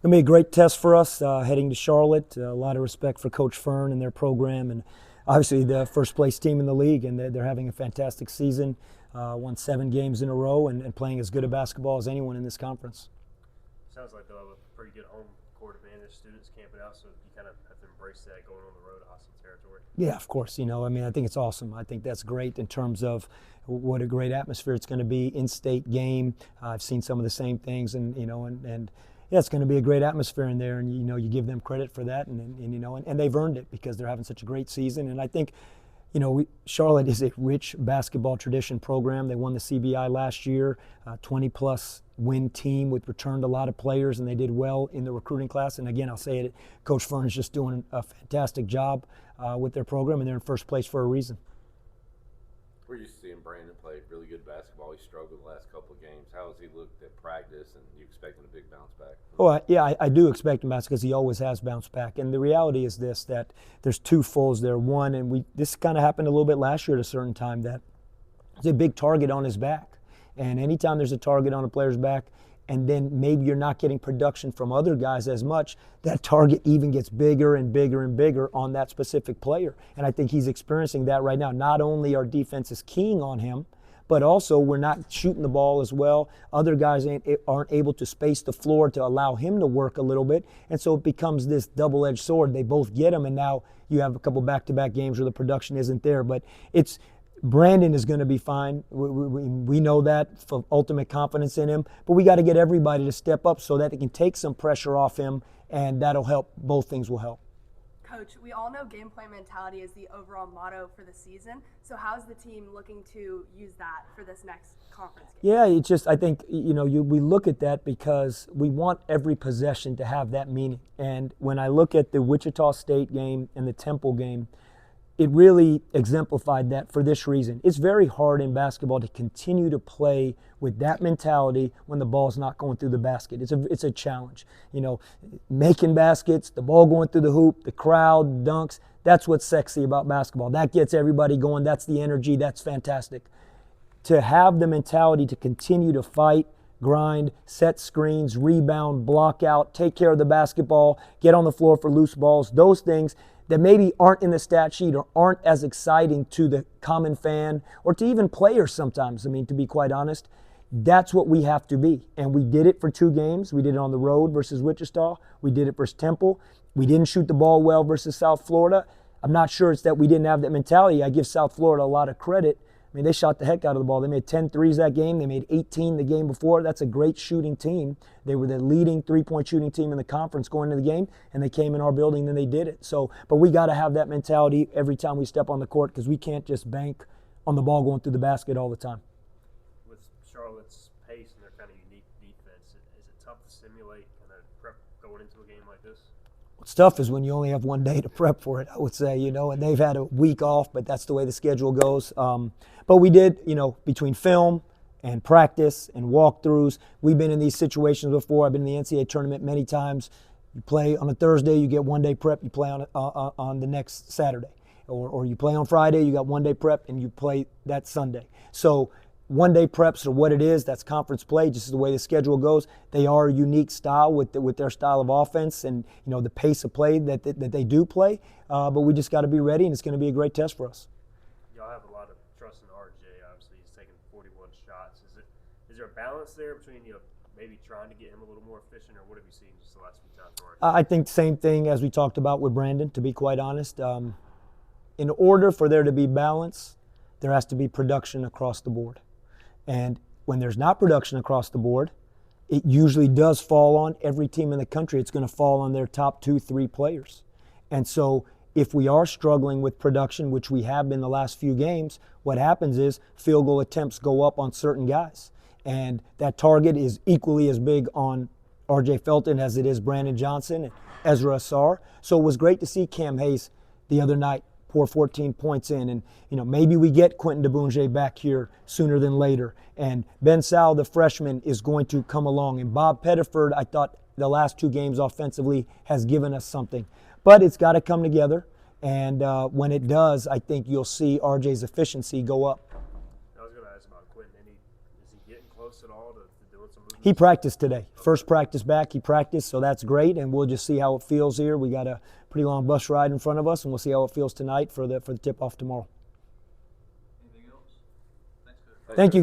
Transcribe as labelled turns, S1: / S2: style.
S1: It'll be a great test for us heading to Charlotte. A lot of respect for Coach Fern and their program, and obviously the first place team in the league, and they're having a fantastic season. Won 7 games in a row and playing as good a basketball as anyone in this conference.
S2: Sounds like they'll have a pretty good home court advantage. Students camping out, so you kind of have to embrace that going on the road to hostile territory.
S1: Yeah, of course. I think it's awesome. I think that's great in terms of what a great atmosphere it's going to be. In-state game. I've seen some of the same things, and yeah, it's going to be a great atmosphere in there, and you give them credit for that, and they've earned it because they're having such a great season. And I think, Charlotte is a rich basketball tradition program. They won the CBI last year, 20-plus win team, which returned a lot of players, and they did well in the recruiting class. And again, I'll say it, Coach Fern is just doing a fantastic job with their program, and they're in first place for a reason.
S3: We're used to seeing Brandon play really good basketball. He struggled the last couple of games. How has he looked at practice, and you expecting a big bounce back?
S1: Well, yeah, I do expect him to bounce because he always has bounced back. And the reality is this, that there's two fulls there. One, and this kind of happened a little bit last year at a certain time, that there's a big target on his back. And anytime there's a target on a player's back, and then maybe you're not getting production from other guys as much, that target even gets bigger and bigger and bigger on that specific player. And I think he's experiencing that right now. Not only our defense is keying on him, but also we're not shooting the ball as well. Other guys aren't able to space the floor to allow him to work a little bit. And so it becomes this double-edged sword. They both get him, and now you have a couple back-to-back games where the production isn't there. But Brandon is going to be fine. We know that, for ultimate confidence in him. But we got to get everybody to step up so that they can take some pressure off him, and that'll help. Both things will help.
S4: Coach, we all know game plan mentality is the overall motto for the season. So how's the team looking to use that for this next conference game?
S1: Yeah, I think, we look at that because we want every possession to have that meaning. And when I look at the Wichita State game and the Temple game, it really exemplified that for this reason. It's very hard in basketball to continue to play with that mentality when the ball's not going through the basket. It's a challenge. Making baskets, the ball going through the hoop, the crowd, dunks, that's what's sexy about basketball. That gets everybody going. That's the energy. That's fantastic. To have the mentality to continue to fight, grind, set screens, rebound, block out, take care of the basketball, get on the floor for loose balls, those things that maybe aren't in the stat sheet or aren't as exciting to the common fan or to even players sometimes, to be quite honest. That's what we have to be. And we did it for 2 games. We did it on the road versus Wichita. We did it versus Temple. We didn't shoot the ball well versus South Florida. I'm not sure it's that we didn't have that mentality. I give South Florida a lot of credit. They shot the heck out of the ball. They made 10 threes that game. They made 18 the game before. That's a great shooting team. They were the leading three-point shooting team in the conference going into the game, and they came in our building and they did it. But we got to have that mentality every time we step on the court because we can't just bank on the ball going through the basket all the time.
S2: With Charlotte's pace and their kind of unique defense, is it tough to simulate kind of prep going into a game like this?
S1: What's tough is when you only have 1 day to prep for it, I would say, and they've had a week off, but that's the way the schedule goes. But we did, between film and practice and walkthroughs, we've been in these situations before. I've been in the NCAA tournament many times. You play on a Thursday, you get 1 day prep, you play on the next Saturday. Or you play on Friday, you got 1 day prep, and you play that Sunday. So 1 day preps are what it is. That's conference play, just the way the schedule goes. They are a unique style with their style of offense and the pace of play that they do play. But we just got to be ready, and it's going to be a great test for us.
S2: Y'all have a lot of trust in RJ. Obviously, he's taken 41 shots. Is there a balance there between maybe trying to get him a little more efficient, or what have you seen just the last few times?
S1: I think the same thing as we talked about with Brandon. To be quite honest, in order for there to be balance, there has to be production across the board. And when there's not production across the board, it usually does fall on every team in the country. It's going to fall on their top 2-3 players. And so if we are struggling with production, which we have been the last few games, what happens is field goal attempts go up on certain guys. And that target is equally as big on R.J. Felton as it is Brandon Johnson and Ezra Asar. So it was great to see Cam Hayes the other night pour 14 points in. And, maybe we get Quentin DeBunge back here sooner than later. And Ben Sal, the freshman, is going to come along. And Bob Pettiford, I thought the last 2 games offensively has given us something. But it's got to come together. And when it does, I think you'll see RJ's efficiency go up.
S2: I was going to ask about Quentin. Is he getting close at all to doing some movement?
S1: He practiced today. First practice back, he practiced, so that's great, and we'll just see how it feels here. We got a pretty long bus ride in front of us, and we'll see how it feels tonight for the tip-off tomorrow.
S5: Anything else? Thanks, Coach.
S1: Thank you.